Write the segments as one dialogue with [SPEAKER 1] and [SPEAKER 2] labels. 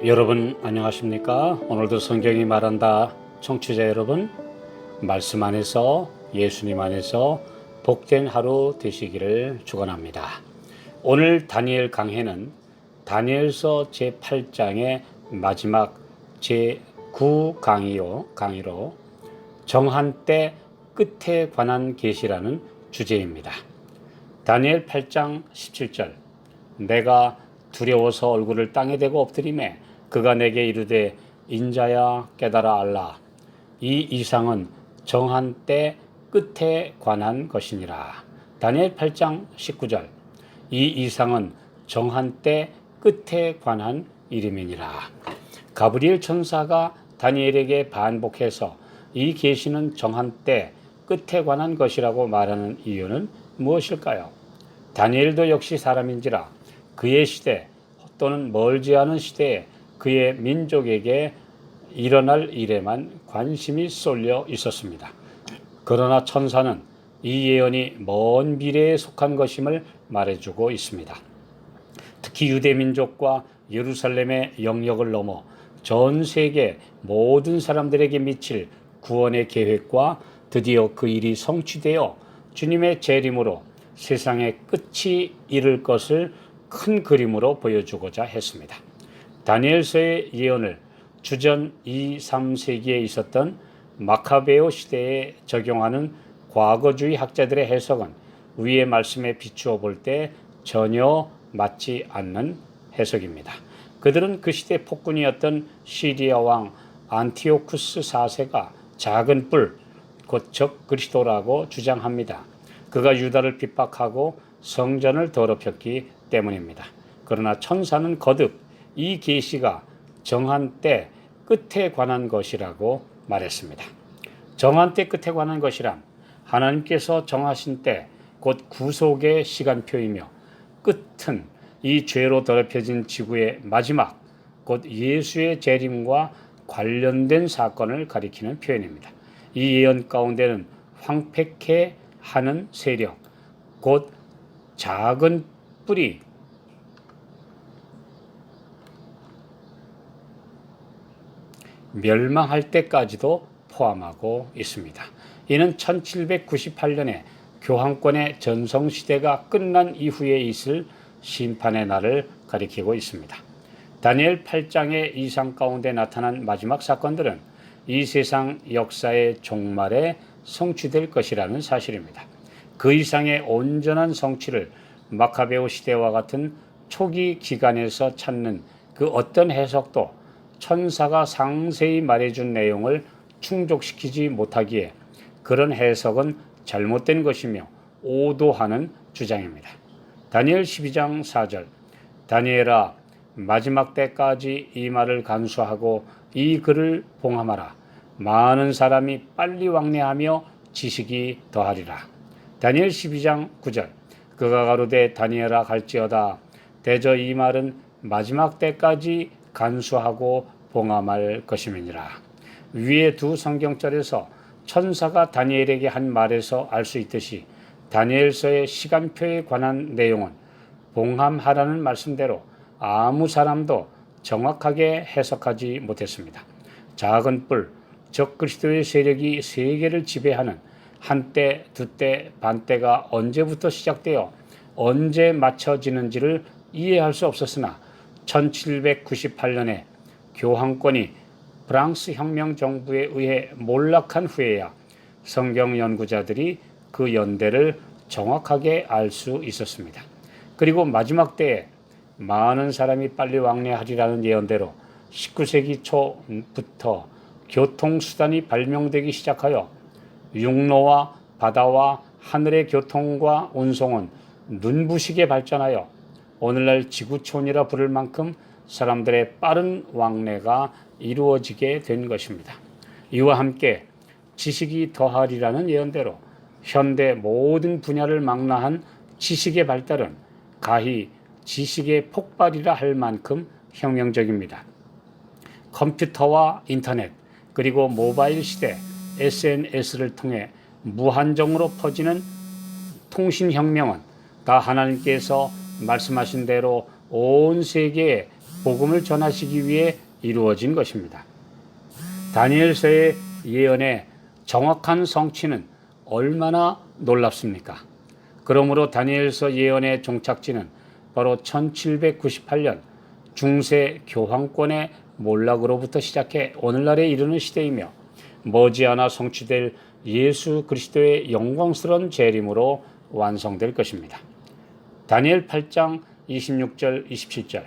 [SPEAKER 1] 여러분 안녕하십니까? 오늘도 성경이 말한다 청취자 여러분, 말씀 안에서 예수님 안에서 복된 하루 되시기를 축원합니다. 오늘 다니엘 강해는 다니엘서 제8장의 마지막 제9강의로 정한 때 끝에 관한 계시라는 주제입니다. 다니엘 8장 17절, 내가 두려워서 얼굴을 땅에 대고 엎드리매 그가 내게 이르되 인자야 깨달아 알라. 이 이상은 정한 때 끝에 관한 것이니라. 다니엘 8장 19절, 이 이상은 정한 때 끝에 관한 이름이니라. 가브리엘 천사가 다니엘에게 반복해서 이 계시는 정한 때 끝에 관한 것이라고 말하는 이유는 무엇일까요? 다니엘도 역시 사람인지라 그의 시대 또는 멀지 않은 시대에 그의 민족에게 일어날 일에만 관심이 쏠려 있었습니다. 그러나 천사는 이 예언이 먼 미래에 속한 것임을 말해주고 있습니다. 특히 유대 민족과 예루살렘의 영역을 넘어 전 세계 모든 사람들에게 미칠 구원의 계획과 드디어 그 일이 성취되어 주님의 재림으로 세상의 끝이 이를 것을 큰 그림으로 보여주고자 했습니다. 다니엘서의 예언을 주전 2, 3세기에 있었던 마카베오 시대에 적용하는 과거주의 학자들의 해석은 위의 말씀에 비추어 볼 때 전혀 맞지 않는 해석입니다. 그들은 그 시대 폭군이었던 시리아 왕 안티오쿠스 4세가 작은 뿔, 곧 적 그리스도라고 주장합니다. 그가 유다를 핍박하고 성전을 더럽혔기 때문입니다. 그러나 천사는 거듭 이 계시가 정한 때 끝에 관한 것이라고 말했습니다. 정한 때 끝에 관한 것이란 하나님께서 정하신 때, 곧 구속의 시간표이며 끝은 이 죄로 더럽혀진 지구의 마지막, 곧 예수의 재림과 관련된 사건을 가리키는 표현입니다. 이 예언 가운데는 황폐케 하는 세력, 곧 작은 뿌리, 멸망할 때까지도 포함하고 있습니다. 이는 1798년에 교황권의 전성시대가 끝난 이후에 있을 심판의 날을 가리키고 있습니다. 다니엘 8장의 이상 가운데 나타난 마지막 사건들은 이 세상 역사의 종말에 성취될 것이라는 사실입니다. 그 이상의 온전한 성취를 마카베오 시대와 같은 초기 기간에서 찾는 그 어떤 해석도 천사가 상세히 말해준 내용을 충족시키지 못하기에 그런 해석은 잘못된 것이며 오도하는 주장입니다. 다니엘 12장 4절, 다니엘아 마지막 때까지 이 말을 간수하고 이 글을 봉함하라. 많은 사람이 빨리 왕래하며 지식이 더하리라. 다니엘 12장 9절, 그가 가로되 다니엘아 갈지어다. 대저 이 말은 마지막 때까지 간수하고 봉함할 것임이니라. 위의 두 성경절에서 천사가 다니엘에게 한 말에서 알 수 있듯이 다니엘서의 시간표에 관한 내용은 봉함하라는 말씀대로 아무 사람도 정확하게 해석하지 못했습니다. 작은 뿔, 적 그리스도의 세력이 세계를 지배하는 한때, 두때, 반때가 언제부터 시작되어 언제 맞춰지는지를 이해할 수 없었으나 1798년에 교황권이 프랑스 혁명 정부에 의해 몰락한 후에야 성경 연구자들이 그 연대를 정확하게 알 수 있었습니다. 그리고 마지막 때에 많은 사람이 빨리 왕래하리라는 예언대로 19세기 초부터 교통수단이 발명되기 시작하여 육로와 바다와 하늘의 교통과 운송은 눈부시게 발전하여 오늘날 지구촌이라 부를 만큼 사람들의 빠른 왕래가 이루어지게 된 것입니다. 이와 함께 지식이 더하리라는 예언대로 현대 모든 분야를 망라한 지식의 발달은 가히 지식의 폭발이라 할 만큼 혁명적입니다. 컴퓨터와 인터넷, 그리고 모바일 시대, SNS를 통해 무한정으로 퍼지는 통신혁명은 다 하나님께서 말씀하신 대로 온 세계에 복음을 전하시기 위해 이루어진 것입니다. 다니엘서의 예언의 정확한 성취는 얼마나 놀랍습니까? 그러므로 다니엘서 예언의 종착지는 바로 1798년 중세 교황권의 몰락으로부터 시작해 오늘날에 이르는 시대이며 머지않아 성취될 예수 그리스도의 영광스러운 재림으로 완성될 것입니다. 다니엘 8장 26절 27절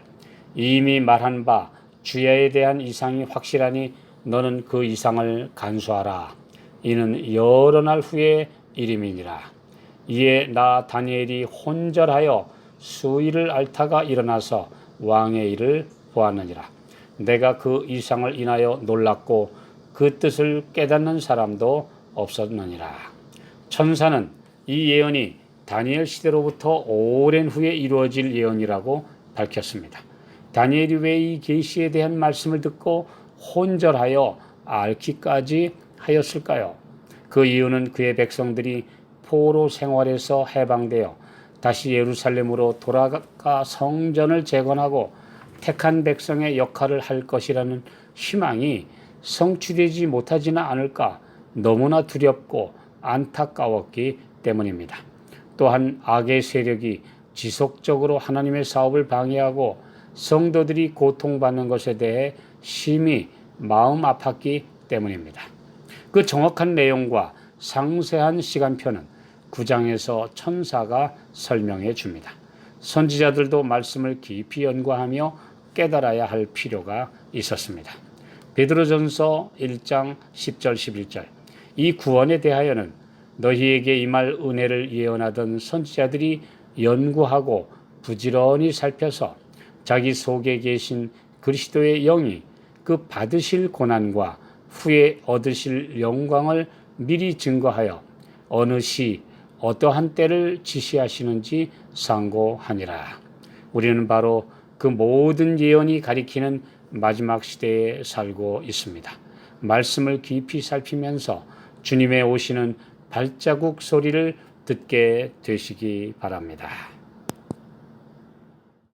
[SPEAKER 1] 이미 말한 바 주야에 대한 이상이 확실하니 너는 그 이상을 간수하라. 이는 여러 날 후의 일임이니라. 이에 나 다니엘이 혼절하여 수일을 앓다가 일어나서 왕의 일을 보았느니라. 내가 그 이상을 인하여 놀랐고 그 뜻을 깨닫는 사람도 없었느니라. 천사는 이 예언이 다니엘 시대로부터 오랜 후에 이루어질 예언이라고 밝혔습니다. 다니엘이 왜 이 계시에 대한 말씀을 듣고 혼절하여 앓기까지 하였을까요? 그 이유는 그의 백성들이 포로 생활에서 해방되어 다시 예루살렘으로 돌아가 성전을 재건하고 택한 백성의 역할을 할 것이라는 희망이 성취되지 못하지는 않을까 너무나 두렵고 안타까웠기 때문입니다. 또한 악의 세력이 지속적으로 하나님의 사업을 방해하고 성도들이 고통받는 것에 대해 심히 마음 아팠기 때문입니다. 그 정확한 내용과 상세한 시간표는 9장에서 천사가 설명해 줍니다. 선지자들도 말씀을 깊이 연구하며 깨달아야 할 필요가 있었습니다. 베드로전서 1장 10절 11절 이 구원에 대하여는 너희에게 임할 은혜를 예언하던 선지자들이 연구하고 부지런히 살펴서 자기 속에 계신 그리스도의 영이 그 받으실 고난과 후에 얻으실 영광을 미리 증거하여 어느 시 어떠한 때를 지시하시는지 상고하니라. 우리는 바로 그 모든 예언이 가리키는 마지막 시대에 살고 있습니다. 말씀을 깊이 살피면서 주님의 오시는 발자국 소리를 듣게 되시기 바랍니다.